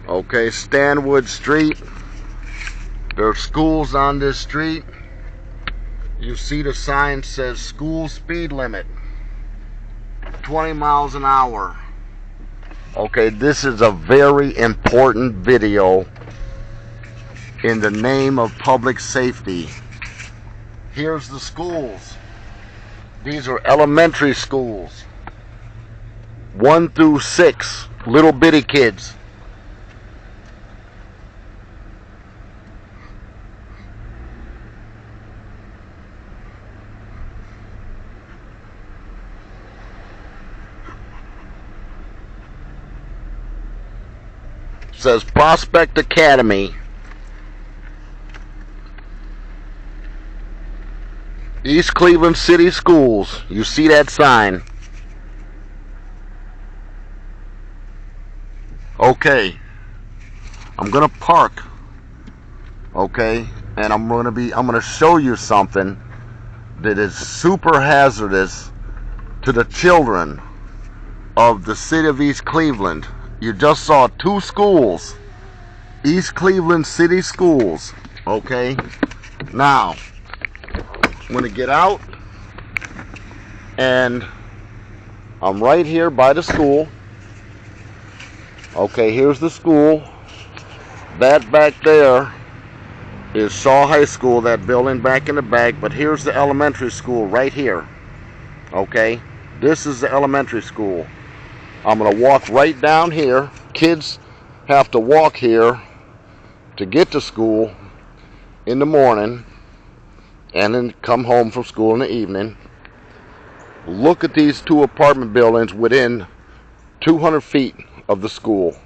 Okay, Stanwood Street. There are schools on this street. You see the sign says school speed limit 20 miles an hour. Okay, this is a very important video in the name of public safety. Here's the schools. These are elementary schools. 1 through 6, little bitty kids. Says Prospect Academy. East Cleveland City Schools. You see that sign? Okay. I'm gonna park. Okay, and I'm gonna show you something that is super hazardous to the children of the city of East Cleveland. You just saw 2 schools, East Cleveland City Schools. Okay, now I'm gonna get out, and I'm right here by the school. Okay, here's the school. That back there is Shaw High School, that building back in the back, but here's the elementary school right here. Okay, this is the elementary school. I'm going to walk right down here. Kids have to walk here to get to school in the morning and then come home from school in the evening. Look at these 2 apartment buildings within 200 feet of the school.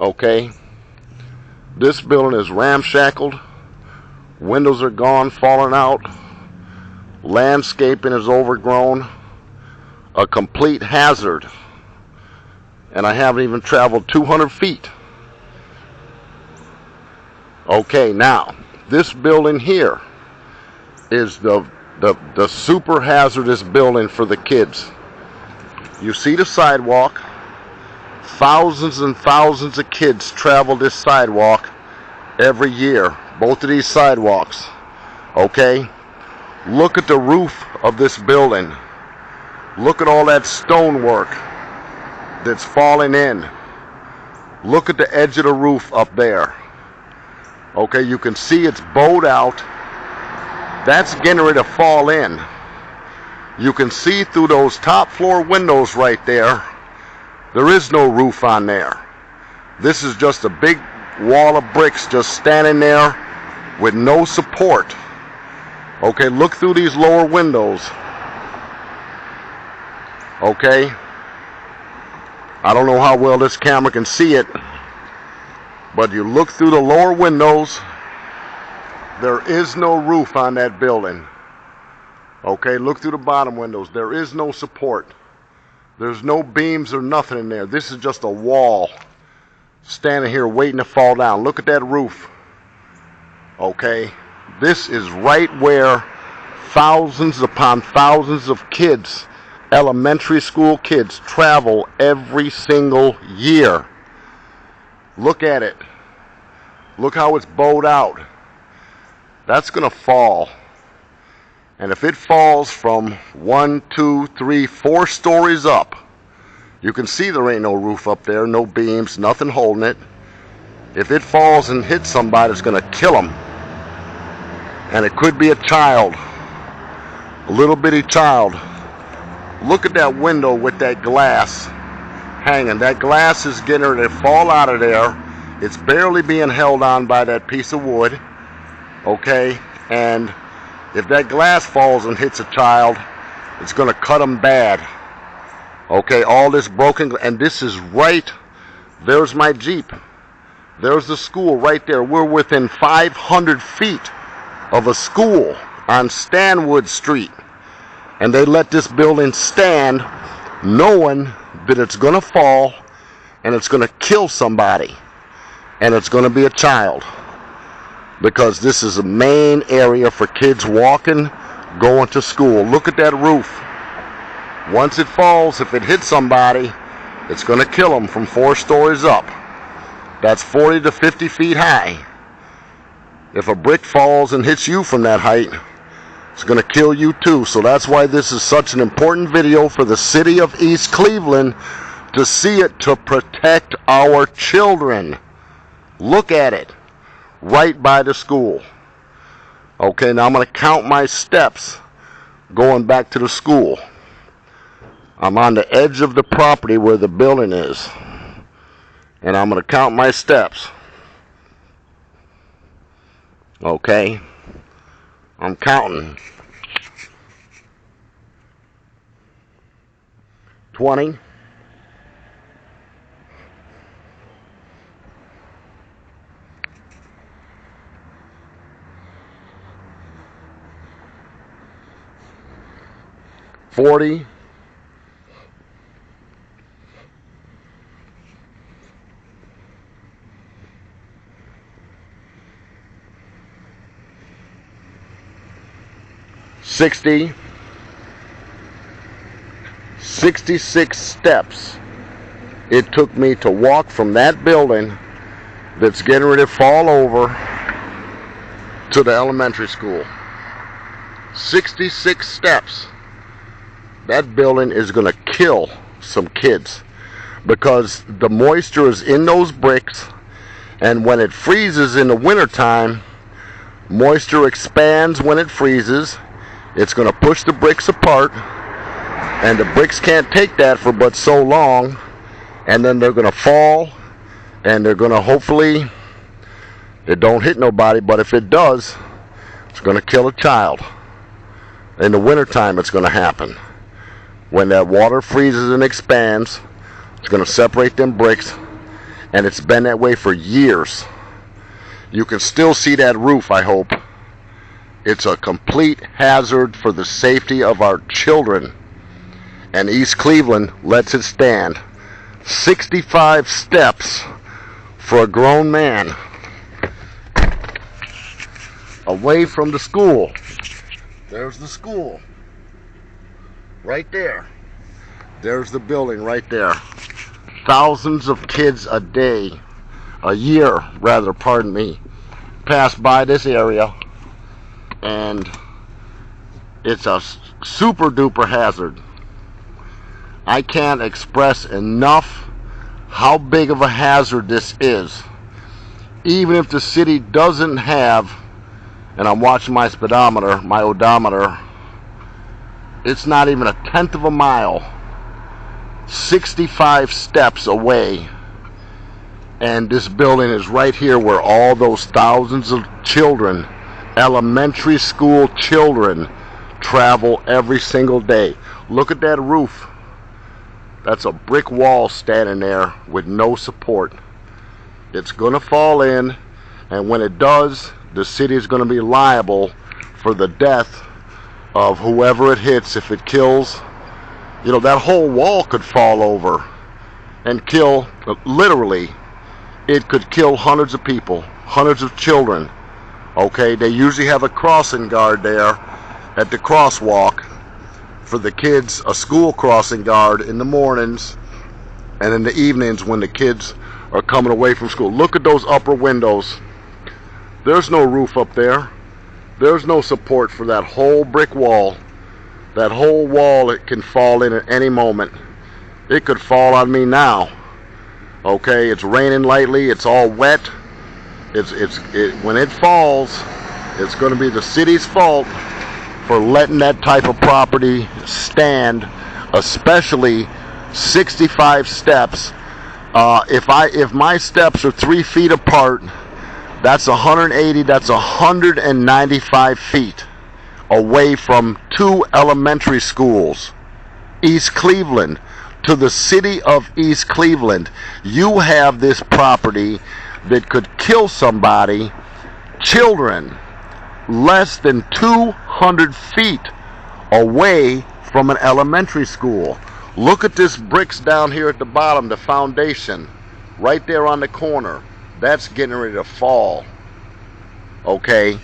Okay, this building is ramshackled. Windows are gone, falling out. Landscaping is overgrown. A complete hazard. And I haven't even traveled 200 feet. Okay, now this building here is the super hazardous building for the kids. You see the sidewalk. Thousands and thousands of kids travel this sidewalk every year. Both of these sidewalks. Okay? Look at the roof of this building. Look at all that stonework that's falling in. Look at the edge of the roof up there. Okay, you can see it's bowed out. That's getting ready to fall in. You can see through those top floor windows right there. There is no roof on there. This is just a big wall of bricks just standing there with no support. Okay, look through these lower windows. Okay, I don't know how well this camera can see it, but you look through the lower windows, there is no roof on that building. Okay, look through the bottom windows, there is no support. There's no beams or nothing in there. This is just a wall standing here waiting to fall down. Look at that roof. Okay, this is right where thousands upon thousands of kids, elementary school kids, travel every single year. Look at it. Look how it's bowed out. That's gonna fall. And if it falls from 1, 2, 3, 4 stories up, you can see there ain't no roof up there, no beams, nothing holding it. If it falls and hits somebody, it's gonna kill them. And it could be a child, a little bitty child. Look at that window with that glass hanging. That glass is getting ready to fall out of there. It's barely being held on by that piece of wood. Okay, and if that glass falls and hits a child, it's going to cut them bad. Okay, all this broken, and this is right, there's my Jeep. There's the school right there. We're within 500 feet of a school on Stanwood Street. And they let this building stand knowing that it's going to fall and it's going to kill somebody. And it's going to be a child. Because this is a main area for kids walking, going to school. Look at that roof. Once it falls, if it hits somebody, it's going to kill them from 4 stories up. that's 40 to 50 feet high. If a brick falls and hits you from that height, it's going to kill you too. So that's why this is such an important video for the city of East Cleveland to see it, to protect our children. Look at it, right by the school. Okay, now I'm going to count my steps going back to the school. I'm on the edge of the property where the building is, and I'm going to count my steps. Okay, I'm counting. 20. 40. 60. 66 steps it took me to walk from that building that's getting ready to fall over to the elementary school. 66 steps. That building is going to kill some kids because the moisture is in those bricks, and when it freezes in the wintertime, moisture expands when it freezes. It's going to push the bricks apart, and the bricks can't take that for but so long, and then they're going to fall, and they're going to, hopefully it don't hit nobody, but if it does, it's going to kill a child. In the wintertime it's going to happen. When that water freezes and expands, it's going to separate them bricks, and it's been that way for years. You can still see that roof, I hope. It's a complete hazard for the safety of our children, and East Cleveland lets it stand. 65 steps for a grown man away from the school. There's the school right there. There's the building right there. Thousands of kids a day, a year rather, pardon me, pass by this area, and it's a super duper hazard. I can't express enough how big of a hazard this is. Even if the city doesn't have, and I'm watching my speedometer, my odometer, it's not even a tenth of a mile, 65 steps away, and this building is right here where all those thousands of children, elementary school children, travel every single day. Look at that roof. That's a brick wall standing there with no support. It's going to fall in, and when it does, the city is going to be liable for the death of whoever it hits. If it kills, you know, that whole wall could fall over and kill, literally, it could kill hundreds of people, hundreds of children. Okay, they usually have a crossing guard there at the crosswalk for the kids, a school crossing guard in the mornings and in the evenings when the kids are coming away from school. Look at those upper windows. There's no roof up there. There's no support for that whole brick wall. That whole wall, it can fall in at any moment. It could fall on me now. Okay, it's raining lightly, it's all wet. When it falls, it's going to be the city's fault for letting that type of property stand, especially 65 steps. If my steps are 3 feet apart, that's 180, that's 195 feet away from 2 elementary schools. East Cleveland, to the city of East Cleveland, you have this property that could kill somebody, children, less than 200 feet away from an elementary school. Look at this bricks down here at the bottom, the foundation, right there on the corner. That's getting ready to fall. Okay,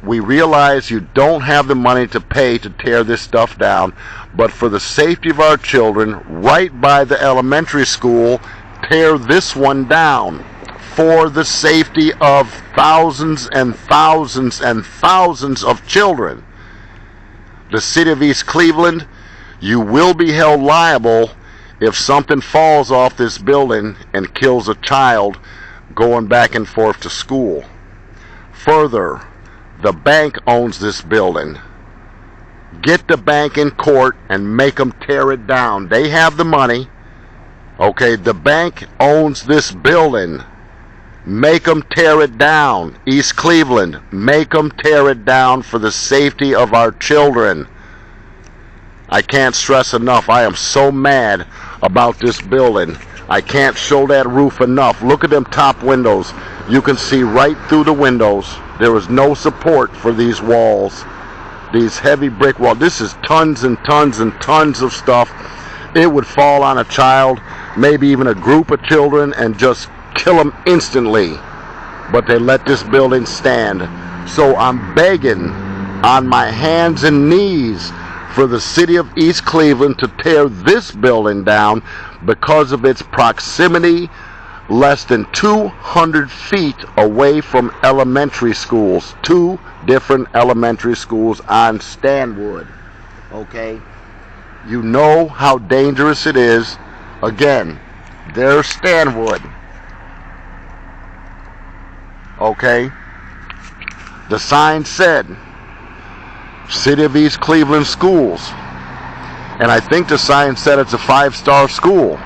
we realize you don't have the money to pay to tear this stuff down, but for the safety of our children, right by the elementary school, tear this one down. for the safety of thousands and thousands and thousands of children. The city of East Cleveland, you will be held liable if something falls off this building and kills a child going back and forth to school. Further, the bank owns this building. Get the bank in court and make them tear it down. They have the money. Okay, the bank owns this building. Make them tear it down. East Cleveland, make them tear it down for the safety of our children. I can't stress enough, I am so mad about this building. I can't show that roof enough. Look at them top windows. You can see right through the windows. There is no support for these walls. These heavy brick walls. This is tons and tons and tons of stuff. It would fall on a child, maybe even a group of children, and just kill them instantly. But they let this building stand. So I'm begging on my hands and knees for the city of East Cleveland to tear this building down because of its proximity less than 200 feet away from elementary schools. 2 different elementary schools on Stanwood. Okay? You know how dangerous it is. Again, there's Stanwood. Okay? The sign said City of East Cleveland Schools. And I think the sign said it's a 5-star school.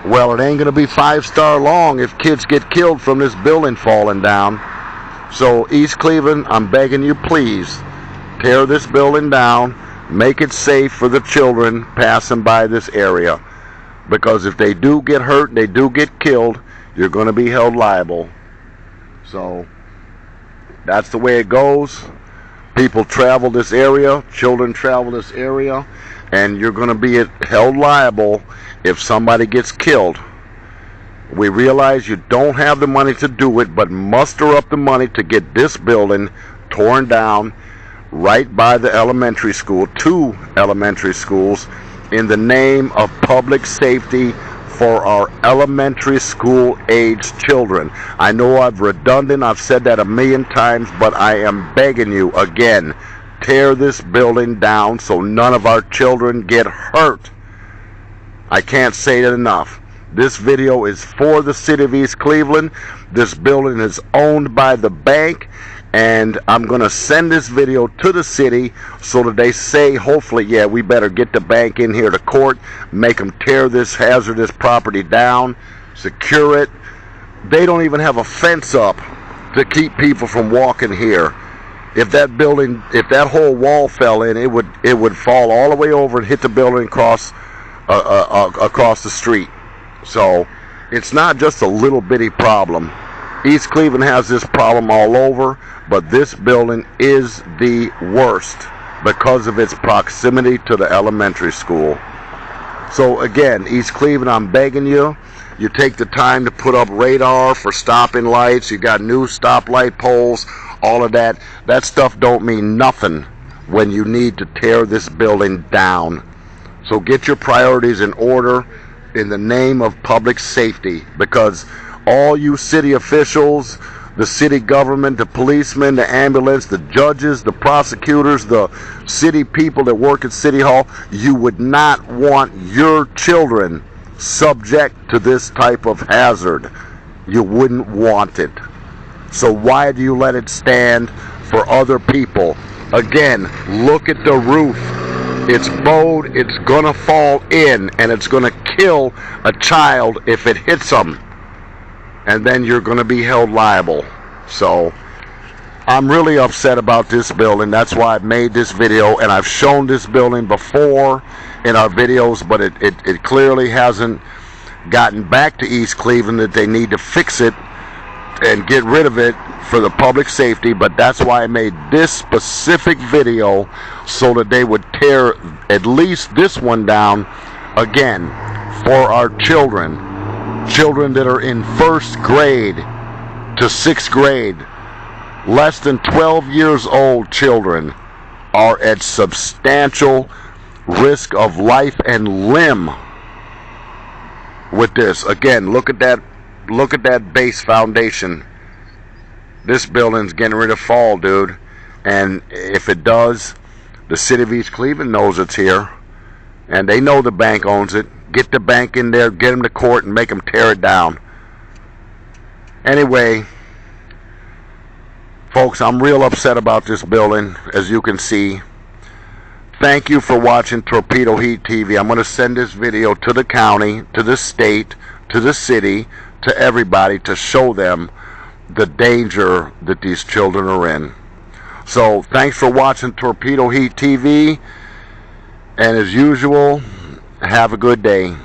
Well, it ain't going to be 5-star long if kids get killed from this building falling down. So, East Cleveland, I'm begging you, please, tear this building down. Make it safe for the children passing by this area. Because if they do get hurt, they do get killed, you're going to be held liable. So, that's the way it goes. People travel this area, children travel this area, and you're going to be held liable if somebody gets killed. We realize you don't have the money to do it, but muster up the money to get this building torn down right by the elementary school, 2 elementary schools, in the name of public safety for our elementary school age children. I know I'm redundant, I've said that a million times, but I am begging you again, tear this building down so none of our children get hurt. I can't say it enough. This video is for the city of East Cleveland. This building is owned by the bank, and I'm going to send this video to the city so that they say, hopefully, yeah, we better get the bank in here to court, make them tear this hazardous property down, secure it. They don't even have a fence up to keep people from walking here. If that building, if that whole wall fell in, it would fall all the way over and hit the building across the street. So it's not just a little bitty problem. East Cleveland has this problem all over, but this building is the worst because of its proximity to the elementary school. So again, East Cleveland, I'm begging you, you take the time to put up radar for stopping lights, you got new stoplight poles, all of that. That stuff don't mean nothing when you need to tear this building down. So get your priorities in order in the name of public safety, because all you city officials, the city government, the policemen, the ambulance, the judges, the prosecutors, the city people that work at City Hall, you would not want your children subject to this type of hazard. You wouldn't want it. So why do you let it stand for other people? Again, look at the roof. It's bowed, it's gonna fall in, and it's gonna kill a child if it hits them. And then you're gonna be held liable. So I'm really upset about this building. That's why I've made this video, and I've shown this building before in our videos, but it clearly hasn't gotten back to East Cleveland that they need to fix it and get rid of it for the public safety. But that's why I made this specific video, so that they would tear at least this one down again for our children that are in 1st grade to 6th grade. Less than 12 years old children are at substantial risk of life and limb with this. Again, look at that look at that base foundation. This building's getting ready to fall, dude. And if it does, the city of East Cleveland knows it's here. And they know the bank owns it. Get the bank in there, get them to court, and make them tear it down. Anyway, folks, I'm real upset about this building, as you can see. Thank you for watching Torpedo Heat TV. I'm going to send this video to the county, to the state, to the city, to everybody to show them the danger that these children are in. So, thanks for watching Torpedo Heat TV. And as usual, have a good day.